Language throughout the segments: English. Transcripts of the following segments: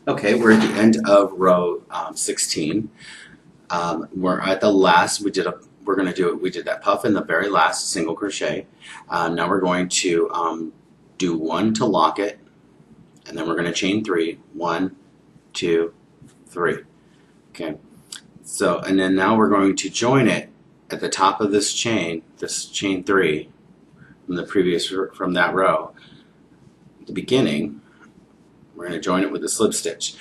Okay, we're at the end of row 16. We're at the last. We're going to do it. We did that puff in the very last single crochet. Now we're going to do one to lock it, and then we're going to chain 3. 1, 2, 3. Okay. So and then now we're going to join it at the top of this chain 3 from that row. At the beginning, we're going to join it with a slip stitch.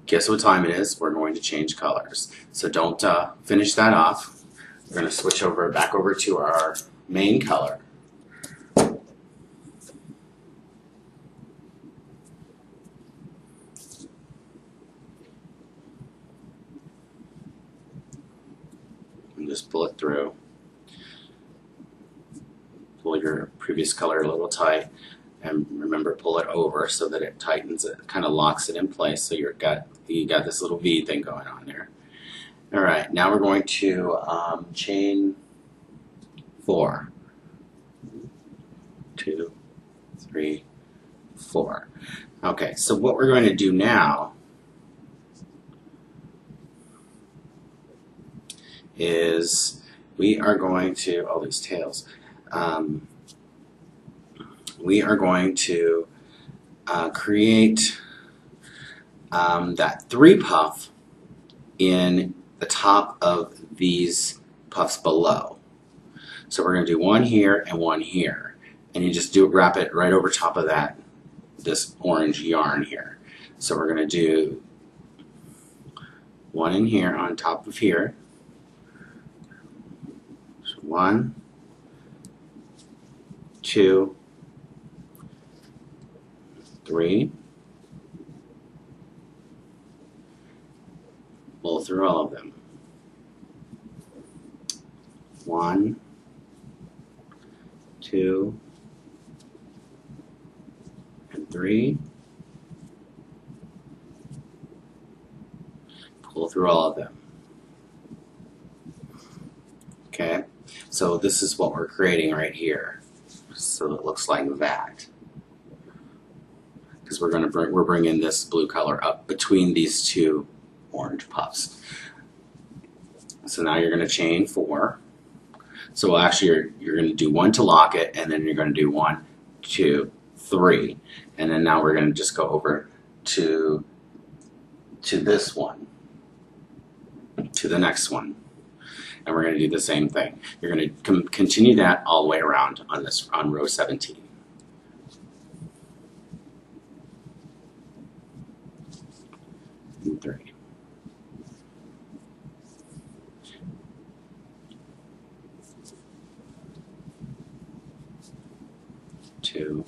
Guess what time it is? We're going to change colors. So don't finish that off. We're going to switch back over to our main color. And just pull it through. Pull your previous color a little tight. And remember, pull it over so that it tightens it, kind of locks it in place. So you got this little V thing going on there. All right, now we're going to chain 4. 2, 3, 4. Okay, so what we're going to do now is we are going to all these tails. We are going to create that 3 puff in the top of these puffs below. So we're going to do one here and one here, and you just wrap it right over top of this orange yarn here. So we're going to do one in here on top of here. So 1, 2, 3. Pull through all of them. 1, 2, and 3. Pull through all of them. Okay, so this is what we're creating right here. So it looks like that. Because we're bringing this blue color up between these 2 orange puffs. So now you're going to chain 4. So actually you're going to do 1 to lock it, and then you're going to do 1, 2, 3, and then now we're going to just go over to this one, to the next one, and we're going to do the same thing. You're going to continue that all the way around on row 17. 3. 2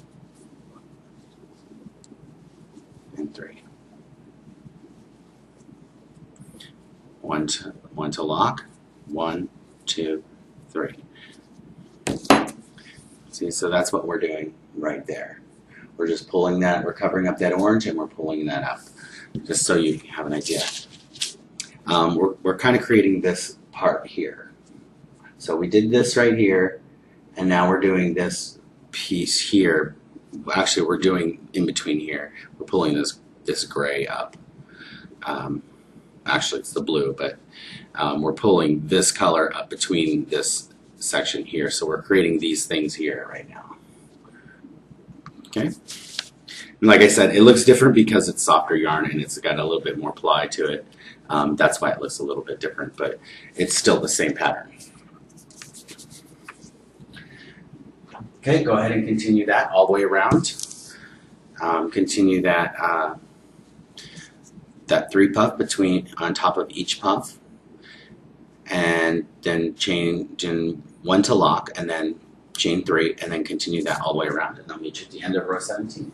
and 3. 1 to lock. 1, 2, 3. See, so that's what we're doing right there. We're just pulling that. We're covering up that orange, and we're pulling that up. Just so you have an idea. We're kind of creating this part here. So we did this right here, and now we're doing this piece here. Actually, we're doing in between here. We're pulling this gray up. Actually, it's the blue, but we're pulling this color up between this section here. So we're creating these things here right now. Okay. And like I said, it looks different because it's softer yarn and it's got a little bit more ply to it. That's why it looks a little bit different, but it's still the same pattern. Okay, go ahead and continue that all the way around. Continue that 3 puff on top of each puff, and then chain 1 to lock, and then chain 3, and then continue that all the way around, and I'll meet you at the end of row 17.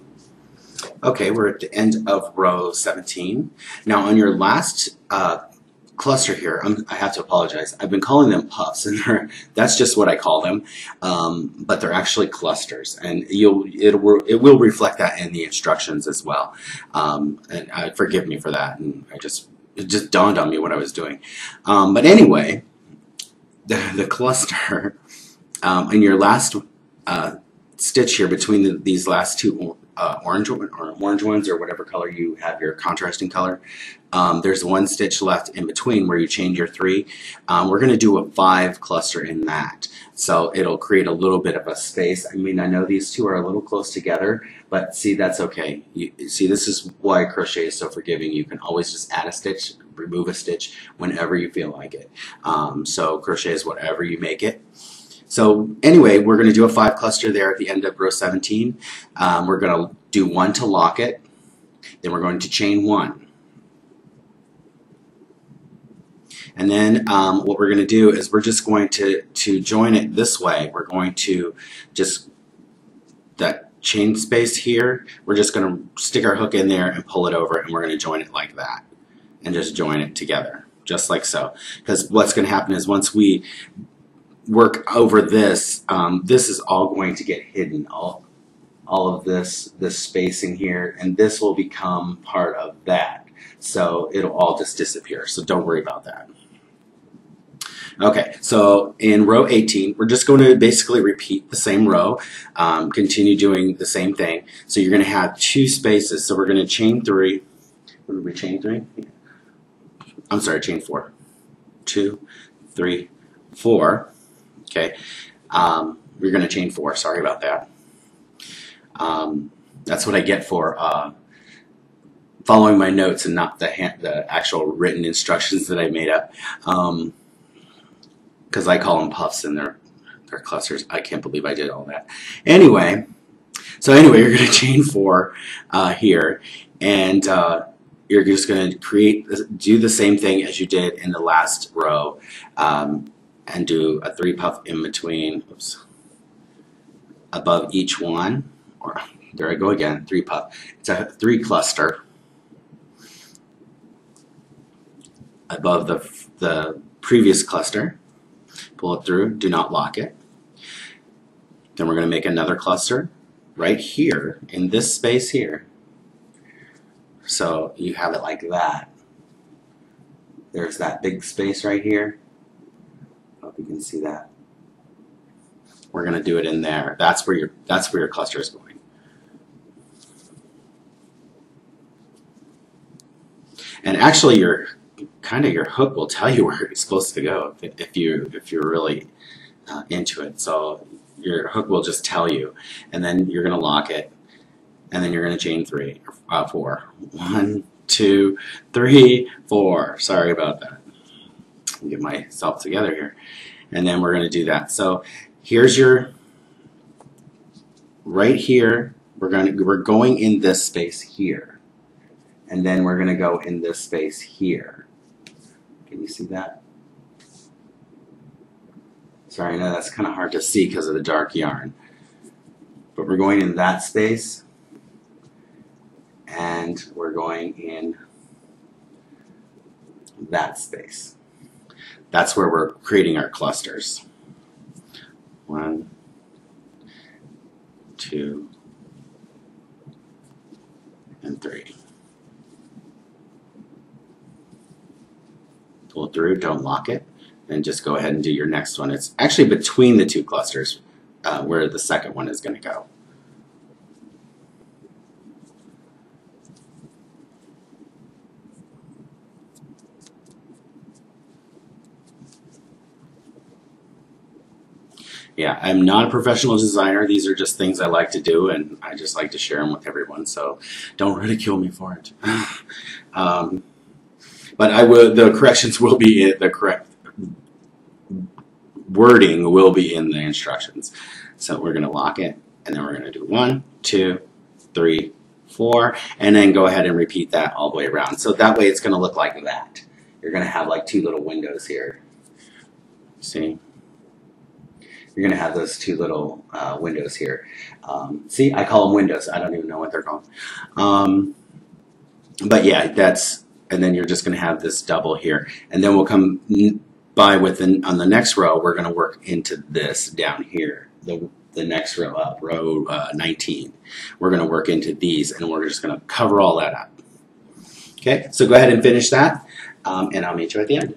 Okay, we're at the end of row 17. Now on your last cluster here, I have to apologize. I've been calling them puffs, and that's just what I call them, but they're actually clusters, and it will reflect that in the instructions as well. And forgive me for that, and it just dawned on me what I was doing. But anyway, the cluster in your last stitch here between these last two orange ones, or whatever color you have your contrasting color. There's one stitch left in between where you change your 3. We're going to do a 5 cluster in that, so it'll create a little bit of a space. I mean, I know these two are a little close together, but see, that's okay. You see, this is why crochet is so forgiving. You can always just add a stitch, remove a stitch whenever you feel like it. So crochet is whatever you make it. So anyway, we're going to do a 5 cluster there at the end of row 17. We're going to do 1 to lock it. Then we're going to chain 1. And then what we're going to do is we're just going to join it this way. We're going to just, that chain space here, we're just going to stick our hook in there and pull it over, and we're going to join it like that. And just join it together, just like so. Because what's going to happen is once we work over this, this is all going to get hidden, all of this spacing here, and this will become part of that. So it'll all just disappear, so don't worry about that. Okay, so in row 18, we're just going to basically repeat the same row, continue doing the same thing. So you're going to have 2 spaces, so we're going to chain 3. What did we chain 3? I'm sorry, chain 4. 2, 3, 4. Okay, we're going to chain 4. Sorry about that. That's what I get for following my notes and not the actual written instructions that I made up. Because I call them puffs and they're clusters. I can't believe I did all that. Anyway, you're going to chain 4 here, and you're just going to do the same thing as you did in the last row, and do a 3 puff in between, oops, above each one, or there I go again, 3 puff. It's a 3 cluster above the previous cluster. Pull it through, do not lock it. Then we're going to make another cluster right here in this space here. So you have it like that. There's that big space right here. I hope you can see that. We're going to do it in there. That's where your cluster is going. And actually, your hook will tell you where it's supposed to go if you're really into it. So your hook will just tell you, and then you're going to lock it, and then you're going to chain 4. 1, 2, 3, 4. Sorry about that. I'll get myself together here, and then we're going to do that. So here's your right here. We're going in this space here, and then we're going to go in this space here. Can you see that? Sorry, I know that's kind of hard to see because of the dark yarn. But we're going in that space, and we're going in that space. That's where we're creating our clusters. 1, 2, and 3. Pull it through, don't lock it, and just go ahead and do your next one. It's actually between the 2 clusters where the second one is going to go. Yeah, I'm not a professional designer. These are just things I like to do, and I just like to share them with everyone, so don't ridicule me for it. But the corrections will be the correct wording will be in the instructions. So we're going to lock it, and then we're going to do 1, 2, 3, 4, and then go ahead and repeat that all the way around. So that way it's going to look like that. You're going to have like 2 little windows here. See? You're going to have those 2 little windows here. See, I call them windows. I don't even know what they're called. But yeah, and then you're just going to have this double here. And then we'll come by on the next row, we're going to work into this down here, the next row up, row 19. We're going to work into these, and we're just going to cover all that up. Okay, so go ahead and finish that, and I'll meet you at the end.